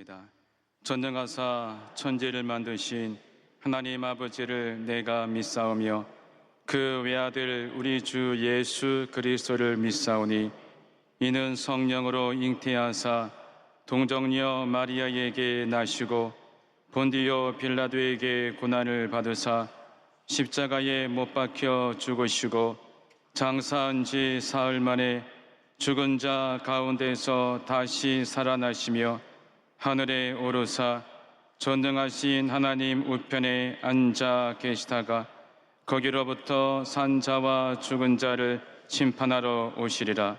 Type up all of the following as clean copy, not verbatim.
기도하겠습니다. 전능하사 천지를 만드신 하나님 아버지를 내가 믿사오며 그 외아들 우리 주 예수 그리스도를 믿사오니 이는 성령으로 잉태하사 동정녀 마리아에게 나시고 본디오 빌라도에게 고난을 받으사 십자가에 못 박혀 죽으시고 장사한 지 사흘 만에 죽은 자 가운데서 다시 살아나시며 하늘에 오르사 전능하신 하나님 우편에 앉아 계시다가 거기로부터 산 자와 죽은 자를 심판하러 오시리라.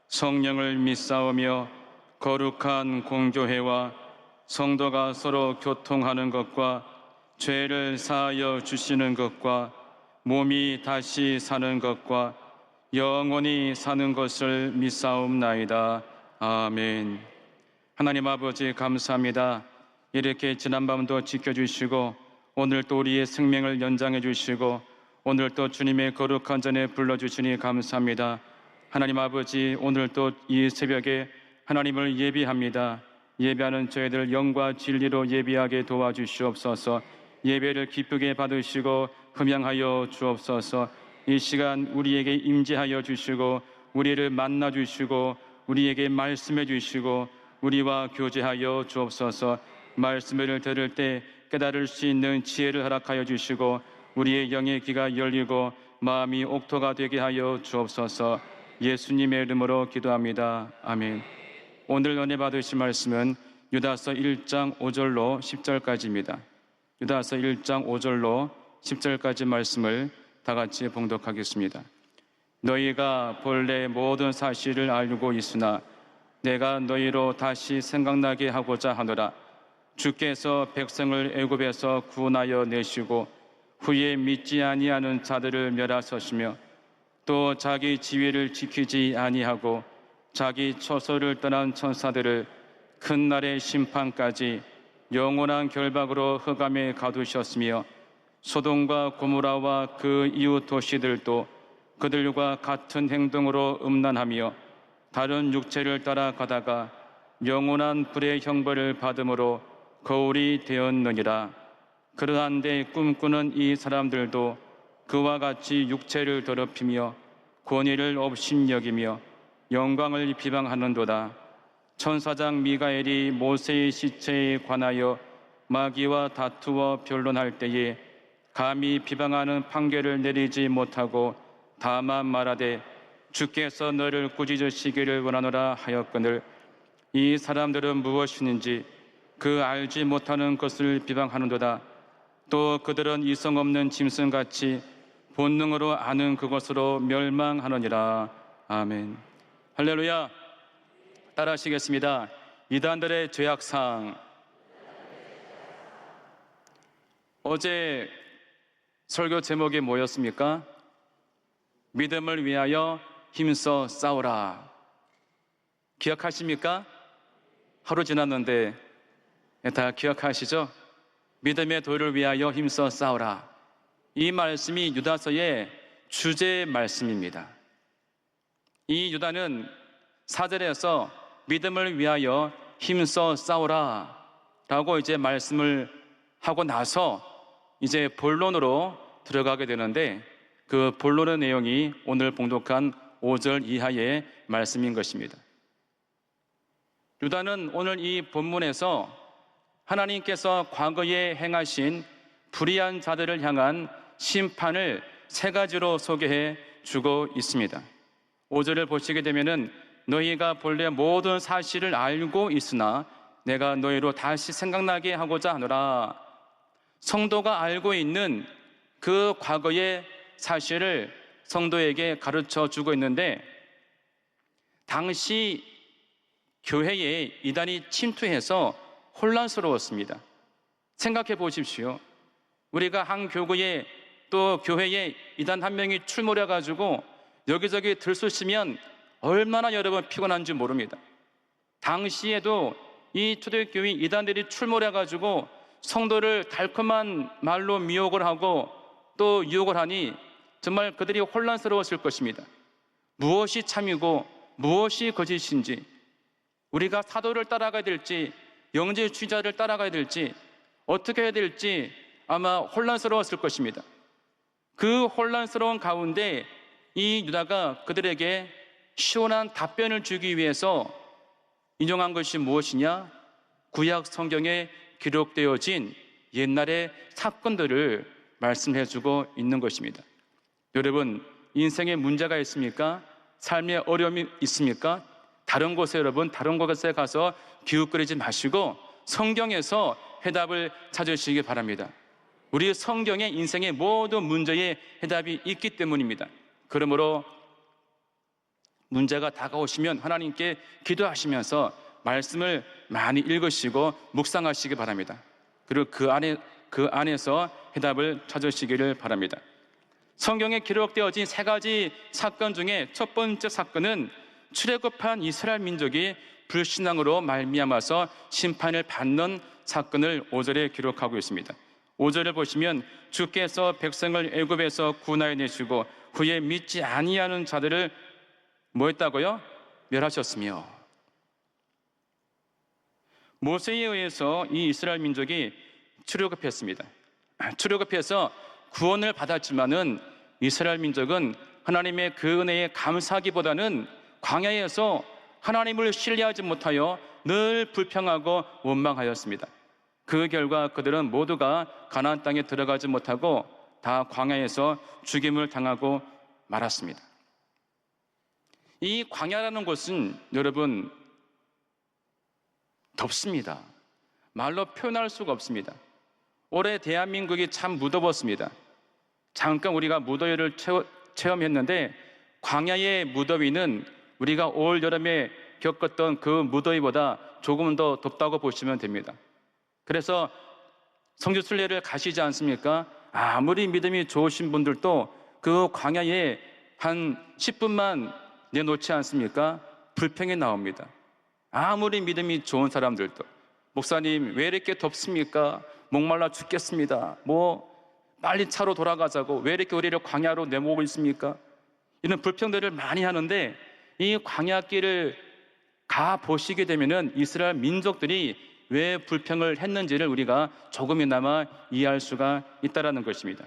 성령을 믿사오며 거룩한 공교회와 성도가 서로 교통하는 것과 죄를 사하여 주시는 것과 몸이 다시 사는 것과 영원히 사는 것을 믿사옵나이다. 아멘. 하나님 아버지 감사합니다. 이렇게 지난밤도 지켜주시고 오늘 또 우리의 생명을 연장해 주시고 오늘 또 주님의 거룩한 전에 불러주시니 감사합니다. 하나님 아버지, 오늘 또 이 새벽에 하나님을 예비합니다. 예배하는 저희들 영과 진리로 예비하게 도와주시옵소서. 예배를 기쁘게 받으시고 흠양하여 주옵소서. 이 시간 우리에게 임재하여 주시고 우리를 만나 주시고 우리에게 말씀해 주시고 우리와 교제하여 주옵소서. 말씀을 들을 때 깨달을 수 있는 지혜를 허락하여 주시고 우리의 영의 귀가 열리고 마음이 옥토가 되게 하여 주옵소서. 예수님의 이름으로 기도합니다. 아멘. 오늘 은혜 받으실 말씀은 유다서 1장 5절로 10절까지입니다. 유다서 1장 5절로 10절까지 말씀을 다 같이 봉독하겠습니다. 너희가 본래 모든 사실을 알고 있으나 내가 너희로 다시 생각나게 하고자 하노라. 주께서 백성을 애굽에서 구원하여 내시고 후에 믿지 아니하는 자들을 멸하셨으며 또 자기 지위를 지키지 아니하고 자기 처소를 떠난 천사들을 큰 날의 심판까지 영원한 결박으로 흑암에 가두셨으며 소돔과 고모라와 그 이웃 도시들도 그들과 같은 행동으로 음란하며 다른 육체를 따라가다가 영원한 불의 형벌을 받음으로 거울이 되었느니라. 그러한데 꿈꾸는 이 사람들도 그와 같이 육체를 더럽히며 권위를 업신여기며 영광을 비방하는도다. 천사장 미가엘이 모세의 시체에 관하여 마귀와 다투어 변론할 때에 감히 비방하는 판결을 내리지 못하고 다만 말하되 주께서 너를 꾸짖으시기를 원하노라 하였거늘 이 사람들은 무엇이는지 그 알지 못하는 것을 비방하는도다. 또 그들은 이성 없는 짐승같이 본능으로 아는 그것으로 멸망하느니라. 아멘. 할렐루야. 따라하시겠습니다. 이단들의 죄악상. 어제 설교 제목이 뭐였습니까? 믿음을 위하여 힘써 싸우라. 기억하십니까? 하루 지났는데 다 기억하시죠? 믿음의 도를 위하여 힘써 싸우라. 이 말씀이 유다서의 주제 말씀입니다. 이 유다는 4절에서 믿음을 위하여 힘써 싸우라 라고 이제 말씀을 하고 나서 이제 본론으로 들어가게 되는데 그 본론의 내용이 오늘 봉독한 5절 이하의 말씀인 것입니다. 유다는 오늘 이 본문에서 하나님께서 과거에 행하신 불의한 자들을 향한 심판을 3가지로 소개해 주고 있습니다. 5절을 보시게 되면은 너희가 본래 모든 사실을 알고 있으나 내가 너희로 다시 생각나게 하고자 하노라. 성도가 알고 있는 그 과거의 사실을 성도에게 가르쳐 주고 있는데 당시 교회에 이단이 침투해서 혼란스러웠습니다. 생각해 보십시오. 우리가 한 교구에 또 교회에 이단 한 명이 출몰해 가지고 여기저기 들쑤시면 얼마나 여러분 피곤한지 모릅니다. 당시에도 이 초대교회 이단들이 출몰해 가지고 성도를 달콤한 말로 미혹을 하고 또 유혹을 하니 정말 그들이 혼란스러웠을 것입니다. 무엇이 참이고 무엇이 거짓인지, 우리가 사도를 따라가야 될지 영지주의자를 따라가야 될지 어떻게 해야 될지 아마 혼란스러웠을 것입니다. 그 혼란스러운 가운데 이 유다가 그들에게 시원한 답변을 주기 위해서 인용한 것이 무엇이냐? 구약 성경에 기록되어진 옛날의 사건들을 말씀해주고 있는 것입니다. 여러분, 인생에 문제가 있습니까? 삶에 어려움이 있습니까? 다른 곳에 가서 기웃거리지 마시고 성경에서 해답을 찾으시기 바랍니다. 우리 성경에 인생의 모든 문제의 해답이 있기 때문입니다. 그러므로 문제가 다가오시면 하나님께 기도하시면서 말씀을 많이 읽으시고 묵상하시기 바랍니다. 그리고 그 안에서 해답을 찾으시기를 바랍니다. 성경에 기록되어진 세 가지 사건 중에 첫 번째 사건은 출애굽한 이스라엘 민족이 불신앙으로 말미암아서 심판을 받는 사건을 5절에 기록하고 있습니다. 5절을 보시면 주께서 백성을 애굽에서 구원하여 내시고 후에 믿지 아니하는 자들을 뭐 했다고요? 멸하셨으며. 모세에 의해서 이 이스라엘 민족이 출애굽했습니다. 출애굽해서 구원을 받았지만은 이스라엘 민족은 하나님의 그 은혜에 감사하기보다는 광야에서 하나님을 신뢰하지 못하여 늘 불평하고 원망하였습니다. 그 결과 그들은 모두가 가나안 땅에 들어가지 못하고 다 광야에서 죽임을 당하고 말았습니다. 이 광야라는 곳은 여러분 덥습니다. 말로 표현할 수가 없습니다. 올해 대한민국이 참 무더웠습니다. 잠깐 우리가 무더위를 체험했는데 광야의 무더위는 우리가 올 여름에 겪었던 그 무더위보다 조금 더 덥다고 보시면 됩니다. 그래서 성지순례를 가시지 않습니까? 아무리 믿음이 좋으신 분들도 그 광야에 한 10분만 내놓지 않습니까? 불평이 나옵니다. 아무리 믿음이 좋은 사람들도 목사님 왜 이렇게 덥습니까? 목말라 죽겠습니다. 빨리 차로 돌아가자고 왜 이렇게 우리를 광야로 내모고 있습니까? 이런 불평들을 많이 하는데 이 광야길을 가 보시게 되면은 이스라엘 민족들이 왜 불평을 했는지를 우리가 조금이나마 이해할 수가 있다라는 것입니다.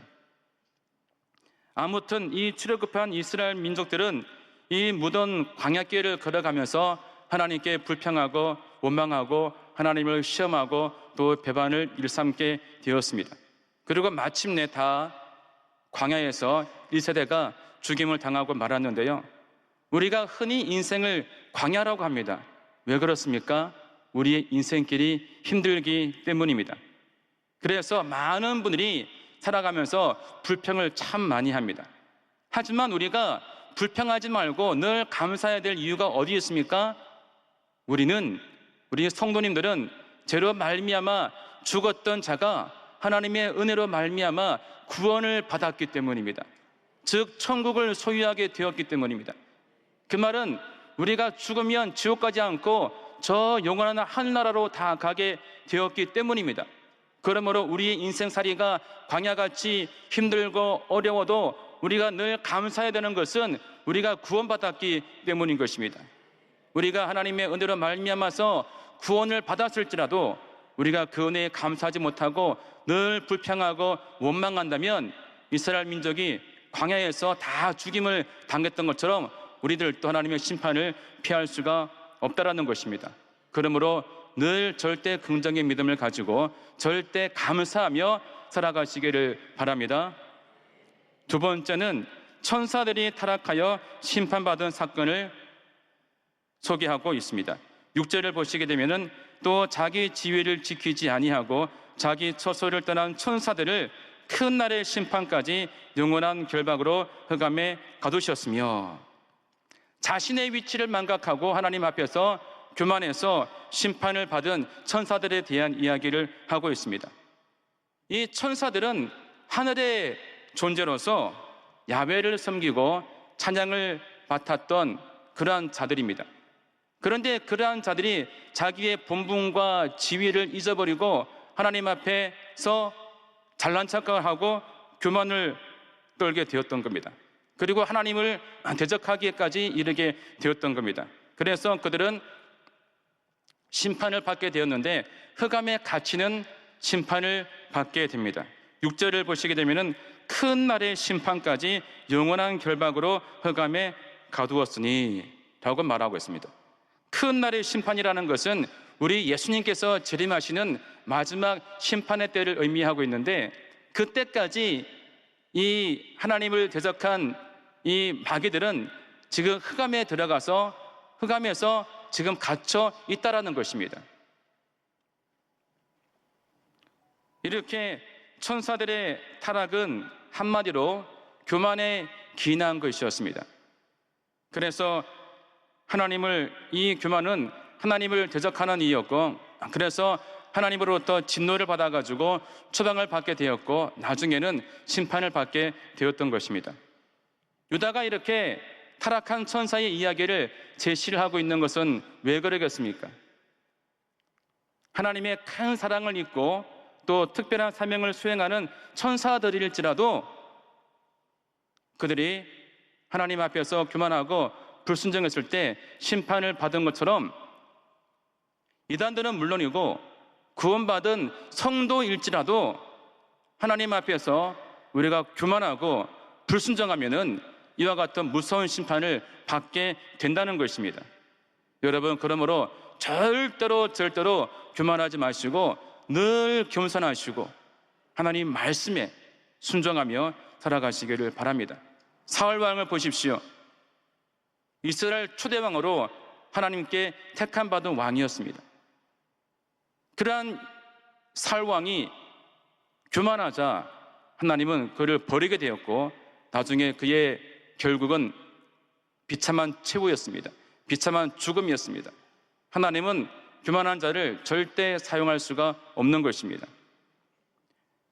아무튼 이 출애굽한 이스라엘 민족들은 이 무던 광야길을 걸어가면서 하나님께 불평하고 원망하고 하나님을 시험하고 또 배반을 일삼게 되었습니다. 그리고 마침내 다 광야에서 1세대가 죽임을 당하고 말았는데요. 우리가 흔히 인생을 광야라고 합니다. 왜 그렇습니까? 우리의 인생길이 힘들기 때문입니다. 그래서 많은 분들이 살아가면서 불평을 참 많이 합니다. 하지만 우리가 불평하지 말고 늘 감사해야 될 이유가 어디 있습니까? 우리 성도님들은 죄로 말미암아 죽었던 자가 하나님의 은혜로 말미암아 구원을 받았기 때문입니다. 즉 천국을 소유하게 되었기 때문입니다. 그 말은 우리가 죽으면 지옥 가지 않고 저 영원한 하늘나라로 다 가게 되었기 때문입니다. 그러므로 우리의 인생살이가 광야같이 힘들고 어려워도 우리가 늘 감사해야 되는 것은 우리가 구원받았기 때문인 것입니다. 우리가 하나님의 은혜로 말미암아서 구원을 받았을지라도 우리가 그 은혜에 감사하지 못하고 늘 불평하고 원망한다면 이스라엘 민족이 광야에서 다 죽임을 당했던 것처럼 우리들도 하나님의 심판을 피할 수가 없다라는 것입니다. 그러므로 늘 절대 긍정의 믿음을 가지고 절대 감사하며 살아가시기를 바랍니다. 두 번째는 천사들이 타락하여 심판받은 사건을 소개하고 있습니다. 6절을 보시게 되면은 또 자기 지위를 지키지 아니하고 자기 처소를 떠난 천사들을 큰 날의 심판까지 영원한 결박으로 흑암에 가두셨으며, 자신의 위치를 망각하고 하나님 앞에서 교만해서 심판을 받은 천사들에 대한 이야기를 하고 있습니다. 이 천사들은 하늘의 존재로서 야훼를 섬기고 찬양을 맡았던 그러한 자들입니다. 그런데 그러한 자들이 자기의 본분과 지위를 잊어버리고 하나님 앞에서 잘난 척을 하고 교만을 떨게 되었던 겁니다. 그리고 하나님을 대적하기까지 이르게 되었던 겁니다. 그래서 그들은 심판을 받게 되었는데 흑암에 갇히는 심판을 받게 됩니다. 6절을 보시게 되면은 큰 날의 심판까지 영원한 결박으로 흑암에 가두었으니 라고 말하고 있습니다. 큰 날의 심판이라는 것은 우리 예수님께서 재림하시는 마지막 심판의 때를 의미하고 있는데, 그때까지 이 하나님을 대적한 이 마귀들은 지금 흑암에 들어가서 흑암에서 지금 갇혀 있다라는 것입니다. 이렇게 천사들의 타락은 한마디로 교만에 기인한 것이었습니다. 그래서 이 교만은 하나님을 대적하는 이였고, 그래서 하나님으로부터 진노를 받아가지고 추방을 받게 되었고, 나중에는 심판을 받게 되었던 것입니다. 유다가 이렇게 타락한 천사의 이야기를 제시를 하고 있는 것은 왜 그러겠습니까? 하나님의 큰 사랑을 잊고 또 특별한 사명을 수행하는 천사들일지라도 그들이 하나님 앞에서 교만하고 불순종했을 때 심판을 받은 것처럼 이단들은 물론이고 구원받은 성도일지라도 하나님 앞에서 우리가 교만하고 불순종하면은 이와 같은 무서운 심판을 받게 된다는 것입니다. 여러분, 그러므로 절대로 교만하지 마시고 늘 겸손하시고 하나님 말씀에 순종하며 살아가시기를 바랍니다. 사울 왕을 보십시오. 이스라엘 초대왕으로 하나님께 택함 받은 왕이었습니다. 그러한 사울 왕이 교만하자 하나님은 그를 버리게 되었고, 나중에 그의 결국은 비참한 최후였습니다. 비참한 죽음이었습니다. 하나님은 교만한 자를 절대 사용할 수가 없는 것입니다.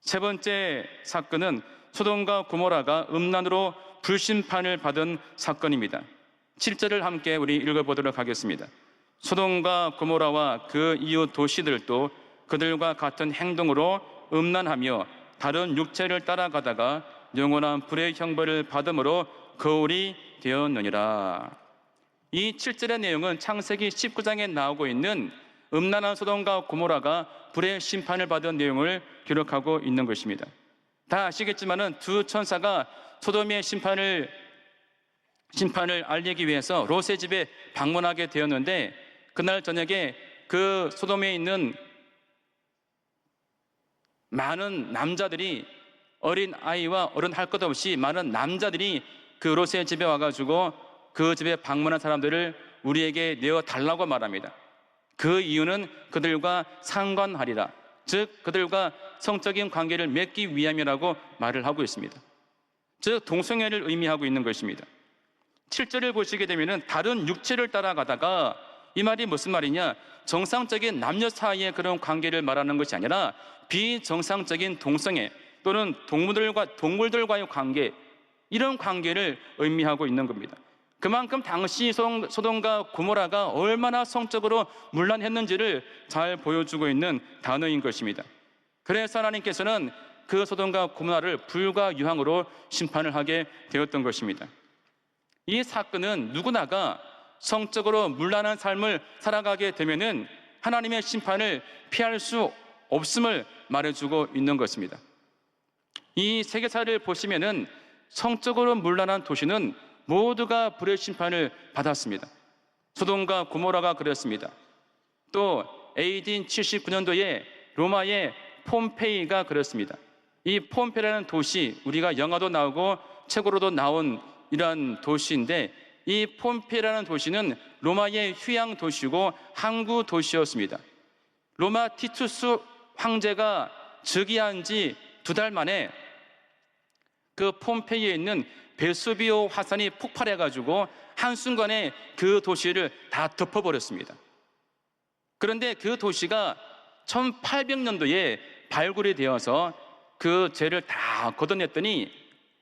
세 번째 사건은 소돔과 고모라가 음란으로 불심판을 받은 사건입니다. 7절을 함께 우리 읽어보도록 하겠습니다. 소돔과 고모라와 그 이웃 도시들도 그들과 같은 행동으로 음란하며 다른 육체를 따라가다가 영원한 불의 형벌을 받음으로 거울이 되었느니라. 이 7절의 내용은 창세기 19장에 나오고 있는 음란한 소돔과 고모라가 불의 심판을 받은 내용을 기록하고 있는 것입니다. 다 아시겠지만은 두 천사가 소돔의 심판을 알리기 위해서 롯의 집에 방문하게 되었는데, 그날 저녁에 그 소돔에 있는 많은 남자들이, 어린 아이와 어른 할 것 없이 많은 남자들이 그 롯의 집에 와가지고 그 집에 방문한 사람들을 우리에게 내어달라고 말합니다. 그 이유는 그들과 상관하리라, 즉 그들과 성적인 관계를 맺기 위함이라고 말을 하고 있습니다. 즉 동성애를 의미하고 있는 것입니다. 7절을 보시게 되면 다른 육체를 따라가다가, 이 말이 무슨 말이냐, 정상적인 남녀 사이의 그런 관계를 말하는 것이 아니라 비정상적인 동성애 또는 동물들과의 관계, 이런 관계를 의미하고 있는 겁니다. 그만큼 당시 소돔과 고모라가 얼마나 성적으로 문란했는지를 잘 보여주고 있는 단어인 것입니다. 그래서 하나님께서는 그 소돔과 고모라를 불과 유황으로 심판을 하게 되었던 것입니다. 이 사건은 누구나가 성적으로 문란한 삶을 살아가게 되면은 하나님의 심판을 피할 수 없음을 말해주고 있는 것입니다. 이 세계사를 보시면은 성적으로 문란한 도시는 모두가 불의 심판을 받았습니다. 소돔과 고모라가 그랬습니다. 또 AD 79년도에 로마의 폼페이가 그랬습니다. 이 폼페이라는 도시, 우리가 영화도 나오고 책으로도 나온 이러한 도시인데, 이 폼페이라는 도시는 로마의 휴양 도시고 항구 도시였습니다. 로마 티투스 황제가 즉위한 지 2달 만에 그 폼페이에 있는 베수비오 화산이 폭발해가지고 한순간에 그 도시를 다 덮어버렸습니다. 그런데 그 도시가 1800년도에 발굴이 되어서 그 죄를 다 걷어냈더니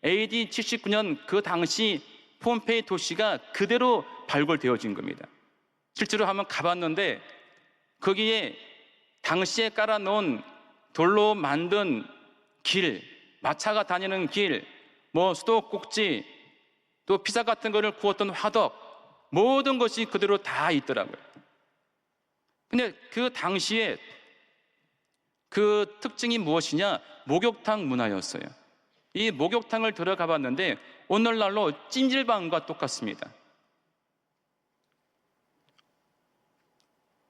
AD 79년 그 당시 폼페이 도시가 그대로 발굴되어진 겁니다. 실제로 한번 가봤는데 거기에 당시에 깔아놓은 돌로 만든 길, 마차가 다니는 길, 수도꼭지, 또 피자 같은 거를 구웠던 화덕, 모든 것이 그대로 다 있더라고요. 근데 그 당시에 그 특징이 무엇이냐? 목욕탕 문화였어요. 이 목욕탕을 들어가 봤는데 오늘날로 찜질방과 똑같습니다.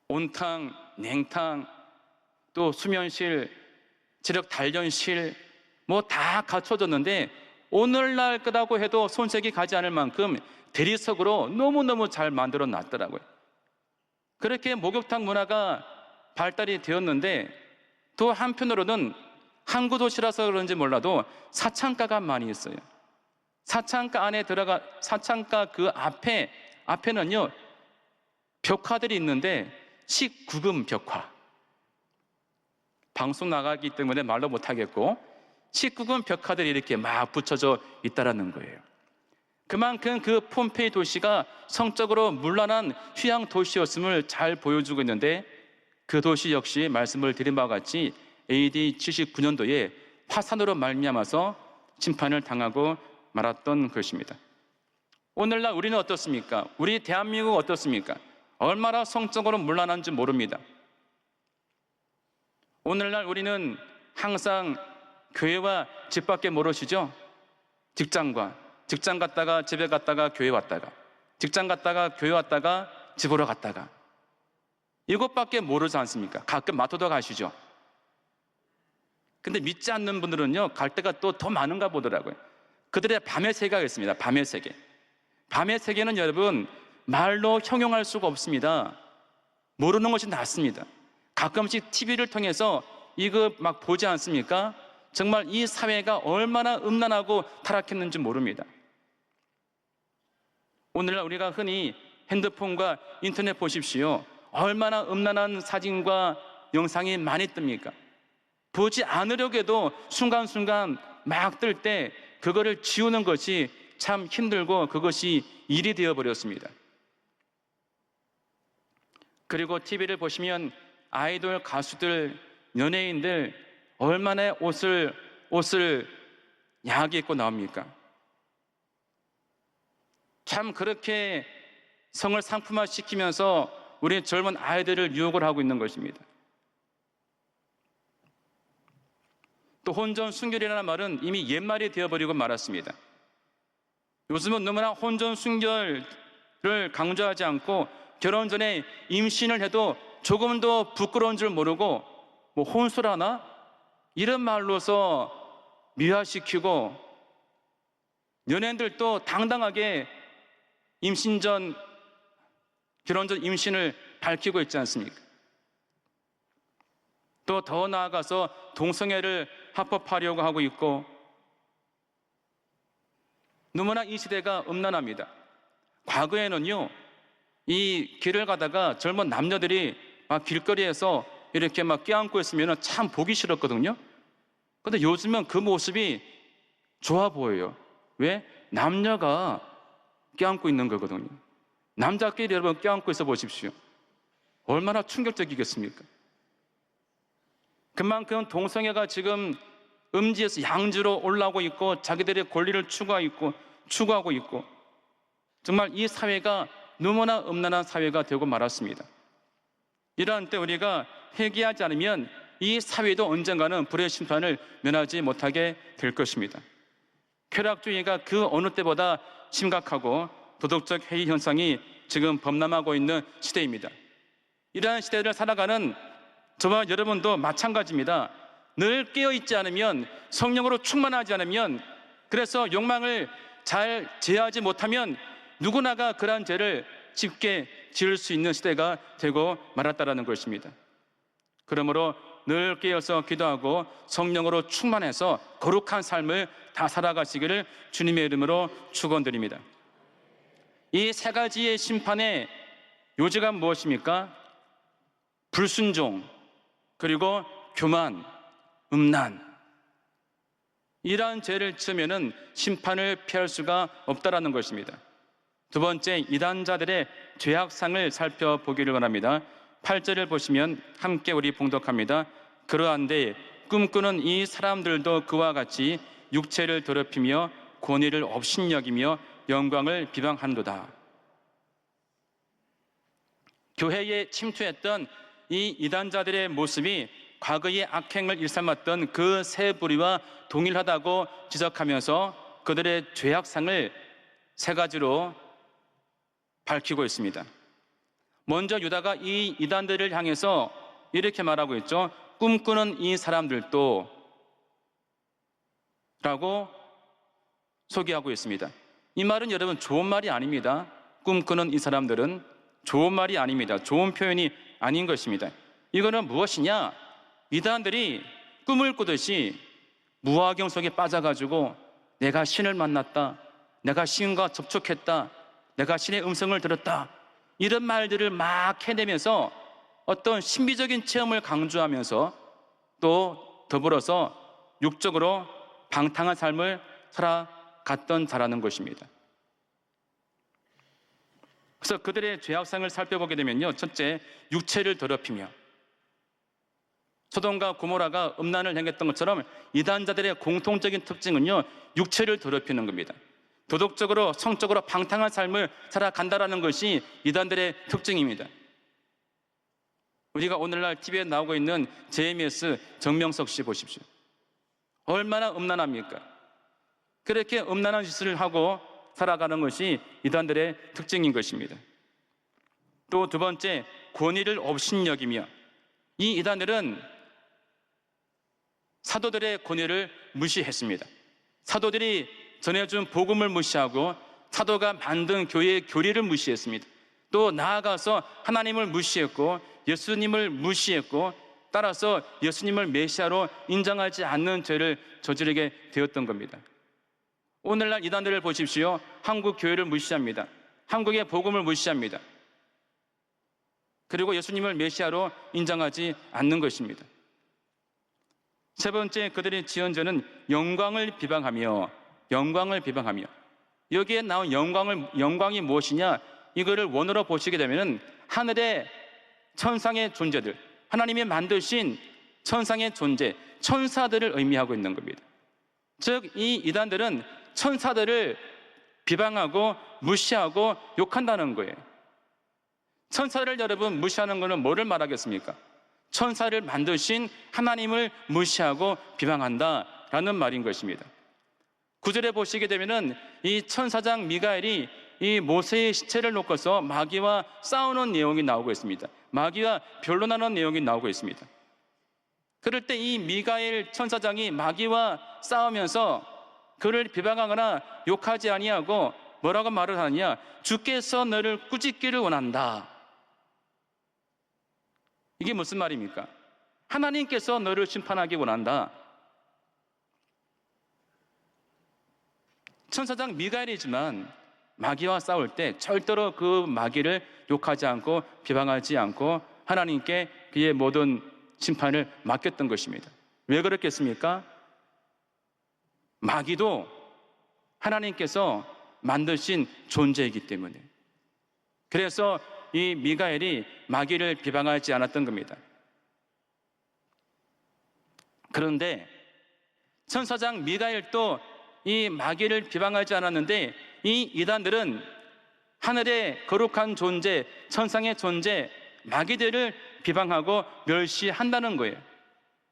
온탕, 냉탕, 또 수면실, 지력 단련실 뭐 다 갖춰졌는데 오늘날 거라고 해도 손색이 가지 않을 만큼 대리석으로 너무너무 잘 만들어 놨더라고요. 그렇게 목욕탕 문화가 발달이 되었는데 또 한편으로는 항구 도시라서 그런지 몰라도 사창가가 많이 있어요. 사창가 안에 들어가 사창가 그 앞에는요 벽화들이 있는데 19금 벽화. 방송 나가기 때문에 말로 못 하겠고 19금 벽화들이 이렇게 막 붙여져 있다라는 거예요. 그만큼 그 폼페이 도시가 성적으로 문란한 휴양 도시였음을 잘 보여주고 있는데 그 도시 역시 말씀을 드린 바와 같이 AD 79년도에 화산으로 말미암아서 심판을 당하고 말았던 것입니다. 오늘날 우리는 어떻습니까? 우리 대한민국 어떻습니까? 얼마나 성적으로 문란한지 모릅니다. 오늘날 우리는 항상 교회와 집 밖에 모르시죠? 직장 갔다가 집에 갔다가 교회 왔다가 직장 갔다가 교회 왔다가 집으로 갔다가 이것밖에 모르지 않습니까? 가끔 마토도 가시죠? 근데 믿지 않는 분들은요 갈 때가 또 더 많은가 보더라고요. 그들의 밤의 세계가 있습니다. 밤의 세계. 밤의 세계는 여러분 말로 형용할 수가 없습니다. 모르는 것이 낫습니다. 가끔씩 TV를 통해서 이거 막 보지 않습니까? 정말 이 사회가 얼마나 음란하고 타락했는지 모릅니다. 오늘날 우리가 흔히 핸드폰과 인터넷 보십시오. 얼마나 음란한 사진과 영상이 많이 뜹니까? 보지 않으려고 해도 순간순간 막 뜰 때 그거를 지우는 것이 참 힘들고 그것이 일이 되어버렸습니다. 그리고 TV를 보시면 아이돌 가수들, 연예인들 얼마나 옷을 야하게 입고 나옵니까? 참 그렇게 성을 상품화시키면서 우리 젊은 아이들을 유혹을 하고 있는 것입니다. 또 혼전 순결이라는 말은 이미 옛말이 되어버리고 말았습니다. 요즘은 너무나 혼전 순결을 강조하지 않고 결혼 전에 임신을 해도 조금 더 부끄러운 줄 모르고 뭐 혼수라나 이런 말로서 미화시키고 연예인들도 당당하게 결혼 전 임신을 밝히고 있지 않습니까? 또 더 나아가서 동성애를 합법화하려고 하고 있고 너무나 이 시대가 음란합니다. 과거에는요 이 길을 가다가 젊은 남녀들이 막 길거리에서 이렇게 막 껴안고 있으면 참 보기 싫었거든요. 근데 요즘은 그 모습이 좋아 보여요. 왜? 남녀가 껴안고 있는 거거든요. 남자끼리 여러분 껴안고 있어 보십시오. 얼마나 충격적이겠습니까? 그만큼 동성애가 지금 음지에서 양지로 올라오고 있고 자기들의 권리를 추구하고 있고 정말 이 사회가 너무나 음란한 사회가 되고 말았습니다. 이러한 때 우리가 회개하지 않으면 이 사회도 언젠가는 불의 심판을 면하지 못하게 될 것입니다. 쾌락주의가 그 어느 때보다 심각하고 도덕적 해이 현상이 지금 범람하고 있는 시대입니다. 이러한 시대를 살아가는 저와 여러분도 마찬가지입니다. 늘 깨어있지 않으면 성령으로 충만하지 않으면 그래서 욕망을 잘 제어하지 못하면 누구나가 그러한 죄를 쉽게 지을 수 있는 시대가 되고 말았다는 것입니다. 그러므로 늘 깨어서 기도하고 성령으로 충만해서 거룩한 삶을 다 살아가시기를 주님의 이름으로 축원드립니다. 이 세 가지의 심판의 요지가 무엇입니까? 불순종, 그리고 교만, 음란. 이러한 죄를 지으면 심판을 피할 수가 없다라는 것입니다. 두 번째, 이단자들의 죄악상을 살펴보기를 원합니다. 8절을 보시면 함께 우리 봉독합니다. 그러한데 꿈꾸는 이 사람들도 그와 같이 육체를 더럽히며 권위를 업신여기며 영광을 비방한도다. 교회에 침투했던 이 이단자들의 모습이 과거의 악행을 일삼았던 그 세 부류와 동일하다고 지적하면서 그들의 죄악상을 세 가지로 밝히고 있습니다. 먼저 유다가 이 이단들을 향해서 이렇게 말하고 있죠. 꿈꾸는 이 사람들도 라고 소개하고 있습니다. 이 말은 여러분 좋은 말이 아닙니다. 꿈꾸는 이 사람들은 좋은 말이 아닙니다. 좋은 표현이 아닌 것입니다. 이거는 무엇이냐? 이단들이 꿈을 꾸듯이 무화경 속에 빠져가지고 내가 신을 만났다, 내가 신과 접촉했다, 내가 신의 음성을 들었다, 이런 말들을 막 해내면서 어떤 신비적인 체험을 강조하면서 또 더불어서 육적으로 방탕한 삶을 살아갔던 자라는 것입니다. 그래서 그들의 죄악상을 살펴보게 되면요, 첫째, 육체를 더럽히며, 소돔과 고모라가 음란을 행했던 것처럼 이단자들의 공통적인 특징은요, 육체를 더럽히는 겁니다. 도덕적으로 성적으로 방탕한 삶을 살아간다라는 것이 이단들의 특징입니다. 우리가 오늘날 TV에 나오고 있는 JMS 정명석 씨 보십시오. 얼마나 음란합니까? 그렇게 음란한 짓을 하고 살아가는 것이 이단들의 특징인 것입니다. 또 두 번째, 권위를 업신여기며, 이 이단들은 사도들의 권위를 무시했습니다. 사도들이 전해준 복음을 무시하고 사도가 만든 교회의 교리를 무시했습니다. 또 나아가서 하나님을 무시했고 예수님을 무시했고, 따라서 예수님을 메시아로 인정하지 않는 죄를 저지르게 되었던 겁니다. 오늘날 이단들을 보십시오. 한국 교회를 무시합니다. 한국의 복음을 무시합니다. 그리고 예수님을 메시아로 인정하지 않는 것입니다. 세 번째, 그들의 지언자는 영광을 비방하며, 여기에 나온 영광이 무엇이냐? 이거를 원어로 보시게 되면 하늘의 천상의 존재들, 하나님이 만드신 천상의 존재, 천사들을 의미하고 있는 겁니다. 즉, 이 이단들은 천사들을 비방하고 무시하고 욕한다는 거예요. 천사를 여러분 무시하는 것은 뭐를 말하겠습니까? 천사를 만드신 하나님을 무시하고 비방한다라는 말인 것입니다. 9절에 보시게 되면은 이 천사장 미가엘이 이 모세의 시체를 놓고서 마귀와 싸우는 내용이 나오고 있습니다. 마귀와 변론하는 내용이 나오고 있습니다. 그럴 때 이 미가엘 천사장이 마귀와 싸우면서 그를 비방하거나 욕하지 아니하고 뭐라고 말을 하느냐? 주께서 너를 꾸짖기를 원한다. 이게 무슨 말입니까? 하나님께서 너를 심판하기 원한다. 천사장 미가엘이지만 마귀와 싸울 때 절대로 그 마귀를 욕하지 않고 비방하지 않고 하나님께 그의 모든 심판을 맡겼던 것입니다. 왜 그렇겠습니까? 마귀도 하나님께서 만드신 존재이기 때문에. 그래서 이 미가엘이 마귀를 비방하지 않았던 겁니다. 그런데 천사장 미가엘도 이 마귀를 비방하지 않았는데, 이 이단들은 하늘의 거룩한 존재, 천상의 존재, 마귀들을 비방하고 멸시한다는 거예요.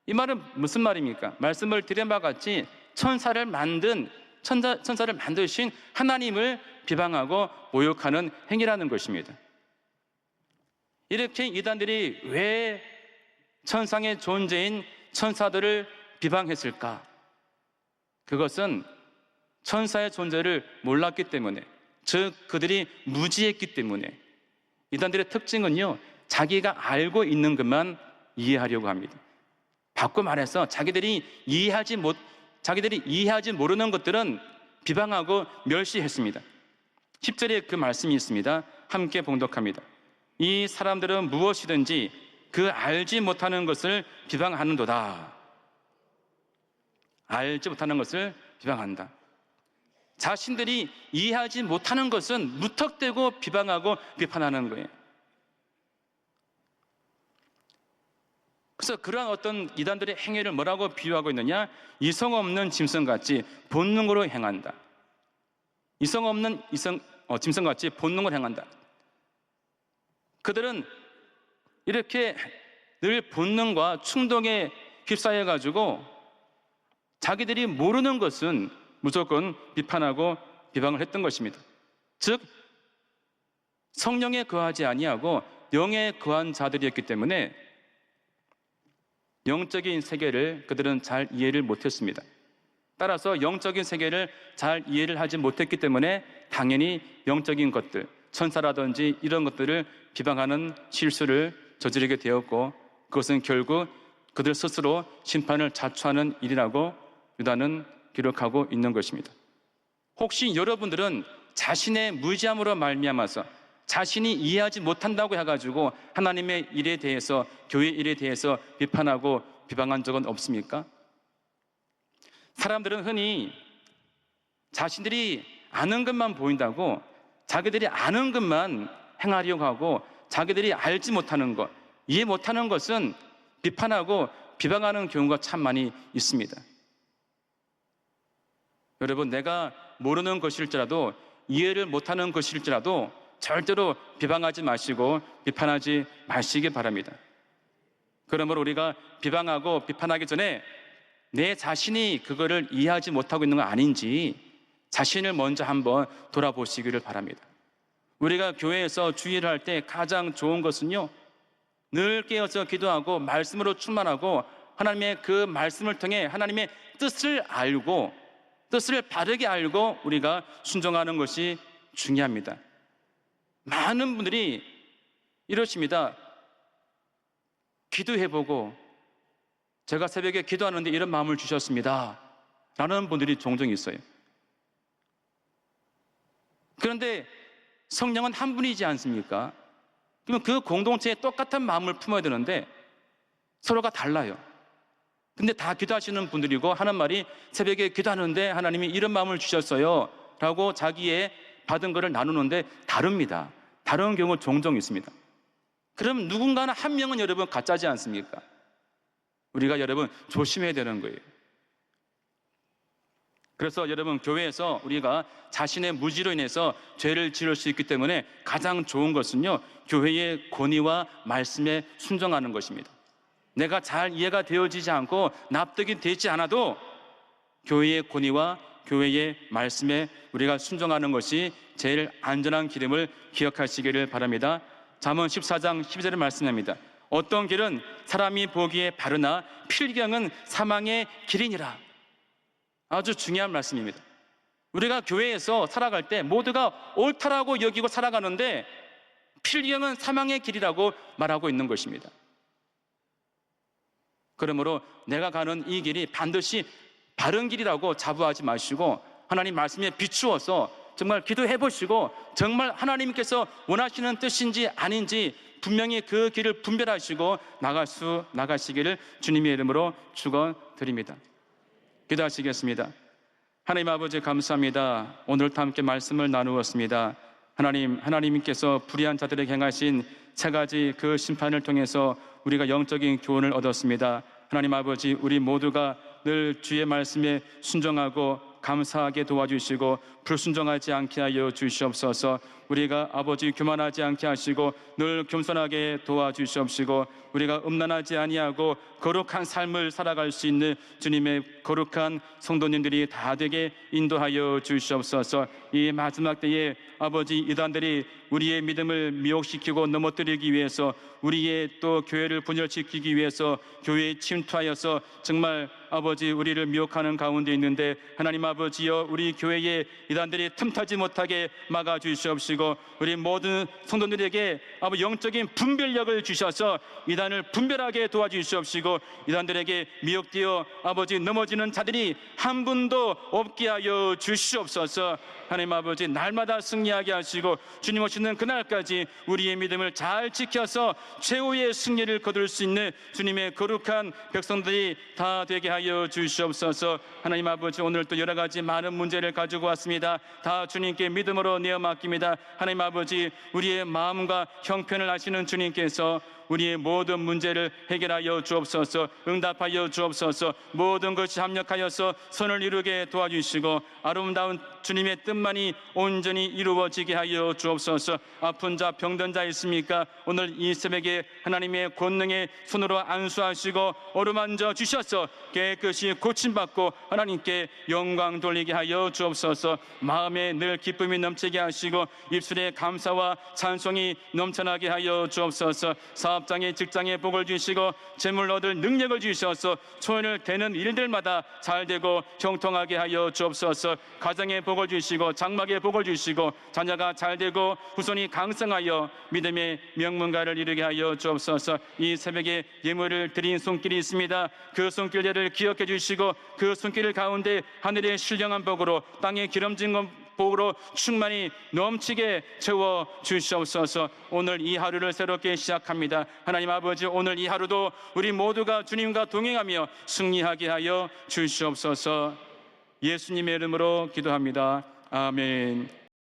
이 말은 무슨 말입니까? 말씀을 드린 바와 같이 천사를 만드신 하나님을 비방하고 모욕하는 행위라는 것입니다. 이렇게 이단들이 왜 천상의 존재인 천사들을 비방했을까? 그것은 천사의 존재를 몰랐기 때문에, 즉 그들이 무지했기 때문에. 이단들의 특징은요, 자기가 알고 있는 것만 이해하려고 합니다. 바꿔 말해서 자기들이 이해하지 모르는 것들은 비방하고 멸시했습니다. 10절에 그 말씀이 있습니다. 함께 봉독합니다. 이 사람들은 무엇이든지 그 알지 못하는 것을 비방하는도다. 알지 못하는 것을 비방한다. 자신들이 이해하지 못하는 것은 무턱대고 비방하고 비판하는 거예요. 그래서 그러한 어떤 이단들의 행위를 뭐라고 비유하고 있느냐? 이성 없는 짐승같이 본능으로 행한다. 이성 없는 짐승같이 본능으로 행한다. 그들은 이렇게 늘 본능과 충동에 휩싸여 가지고 자기들이 모르는 것은 무조건 비판하고 비방을 했던 것입니다. 즉 성령에 거하지 아니하고 영에 거한 자들이었기 때문에 영적인 세계를 그들은 잘 이해를 못했습니다. 따라서 영적인 세계를 잘 이해를 하지 못했기 때문에 당연히 영적인 것들, 천사라든지 이런 것들을 비방하는 실수를 저지르게 되었고, 그것은 결국 그들 스스로 심판을 자초하는 일이라고 유다는 기록하고 있는 것입니다. 혹시 여러분들은 자신의 무지함으로 말미암아서 자신이 이해하지 못한다고 해가지고 하나님의 일에 대해서, 교회 일에 대해서 비판하고 비방한 적은 없습니까? 사람들은 흔히 자신들이 아는 것만 보인다고 자기들이 아는 것만 행하려고 하고, 자기들이 알지 못하는 것, 이해 못하는 것은 비판하고 비방하는 경우가 참 많이 있습니다. 여러분, 내가 모르는 것일지라도, 이해를 못하는 것일지라도 절대로 비방하지 마시고 비판하지 마시기 바랍니다. 그러므로 우리가 비방하고 비판하기 전에 내 자신이 그거를 이해하지 못하고 있는 건 아닌지 자신을 먼저 한번 돌아보시기를 바랍니다. 우리가 교회에서 주일을 할 때 가장 좋은 것은요, 늘 깨어서 기도하고 말씀으로 충만하고 하나님의 그 말씀을 통해 하나님의 뜻을 알고, 뜻을 바르게 알고 우리가 순종하는 것이 중요합니다. 많은 분들이 이러십니다. 기도해보고 제가 새벽에 기도하는데 이런 마음을 주셨습니다 라는 분들이 종종 있어요. 그런데 성령은 한 분이지 않습니까? 그러면 그 공동체에 똑같은 마음을 품어야 되는데 서로가 달라요. 근데 다 기도하시는 분들이고 하는 말이 새벽에 기도하는데 하나님이 이런 마음을 주셨어요 라고 자기의 받은 것을 나누는데 다릅니다. 다른 경우 종종 있습니다. 그럼 누군가는 한 명은 여러분 가짜지 않습니까? 우리가 여러분 조심해야 되는 거예요. 그래서 여러분, 교회에서 우리가 자신의 무지로 인해서 죄를 지을 수 있기 때문에 가장 좋은 것은요, 교회의 권위와 말씀에 순종하는 것입니다. 내가 잘 이해가 되어지지 않고 납득이 되지 않아도 교회의 권위와 교회의 말씀에 우리가 순종하는 것이 제일 안전한 길임을 기억하시기를 바랍니다. 잠언 14장 12절에 말씀합니다. 어떤 길은 사람이 보기에 바르나 필경은 사망의 길이니라. 아주 중요한 말씀입니다. 우리가 교회에서 살아갈 때 모두가 옳다라고 여기고 살아가는데 필경은 사망의 길이라고 말하고 있는 것입니다. 그러므로 내가 가는 이 길이 반드시 바른 길이라고 자부하지 마시고 하나님 말씀에 비추어서 정말 기도해 보시고 정말 하나님께서 원하시는 뜻인지 아닌지 분명히 그 길을 분별하시고 나가시기를 주님의 이름으로 축원드립니다. 기도하시겠습니다. 하나님 아버지, 감사합니다. 오늘도 함께 말씀을 나누었습니다. 하나님께서 불의한 자들에게 행하신 세 가지 그 심판을 통해서 우리가 영적인 교훈을 얻었습니다. 하나님 아버지, 우리 모두가 늘 주의 말씀에 순종하고 감사하게 도와주시고 불순종하지 않게 하여 주시옵소서. 우리가 아버지 교만하지 않게 하시고 늘 겸손하게 도와주시옵시고 우리가 음란하지 아니하고 거룩한 삶을 살아갈 수 있는 주님의 거룩한 성도님들이 다 되게 인도하여 주시옵소서. 이 마지막 때에 아버지 이단들이 우리의 믿음을 미혹시키고 넘어뜨리기 위해서, 우리의 또 교회를 분열시키기 위해서 교회에 침투하여서 정말 아버지 우리를 미혹하는 가운데 있는데, 하나님 아버지여, 우리 교회에 이단들이 틈타지 못하게 막아주시옵시고 우리 모든 성도들에게 아버지 영적인 분별력을 주셔서 이단을 분별하게 도와주시옵시고 이단들에게 미혹되어 아버지 넘어지는 자들이 한 분도 없게 하여 주시옵소서. 하나님 아버지, 날마다 승리하게 하시고 주님 오시는 그날까지 우리의 믿음을 잘 지켜서 최후의 승리를 거둘 수 있는 주님의 거룩한 백성들이 다 되게 하여 주시옵소서. 하나님 아버지, 오늘 또 여러 가지 많은 문제를 가지고 왔습니다. 다 주님께 믿음으로 내어 맡깁니다. 하나님 아버지, 우리의 마음과 형편을 아시는 주님께서 우리의 모든 문제를 해결하여 주옵소서. 응답하여 주옵소서. 모든 것이 합력하여서 선을 이루게 도와주시고 아름다운 주님의 뜻만이 온전히 이루어지게 하여 주옵소서. 아픈 자 병든 자 있습니까? 오늘 이 새벽에 하나님의 권능의 손으로 안수하시고 어루만져 주셔서 깨끗이 고침받고 하나님께 영광 돌리게 하여 주옵소서. 마음에 늘 기쁨이 넘치게 하시고 입술에 감사와 찬송이 넘쳐나게 하여 주옵소서. 사업장에 직장에 복을 주시고 재물 얻을 능력을 주셔서 손을 대는 일들마다 잘 되고 형통하게 하여 주옵소서. 가정에 복을 주시고 장막에 복을 주시고 자녀가 잘 되고 후손이 강성하여 믿음의 명문가를 이루게 하여 주옵소서. 이 새벽에 예물을 드린 손길이 있습니다. 그 손길들을 기억해 주시고 그 손길 가운데 하늘의 신령한 복으로 땅의 기름진 복으로 충만히 넘치게 채워 주시옵소서. 오늘 이 하루를 새롭게 시작합니다. 하나님 아버지, 오늘 이 하루도 우리 모두가 주님과 동행하며 승리하게 하여 주시옵소서. 예수님의 이름으로 기도합니다. 아멘.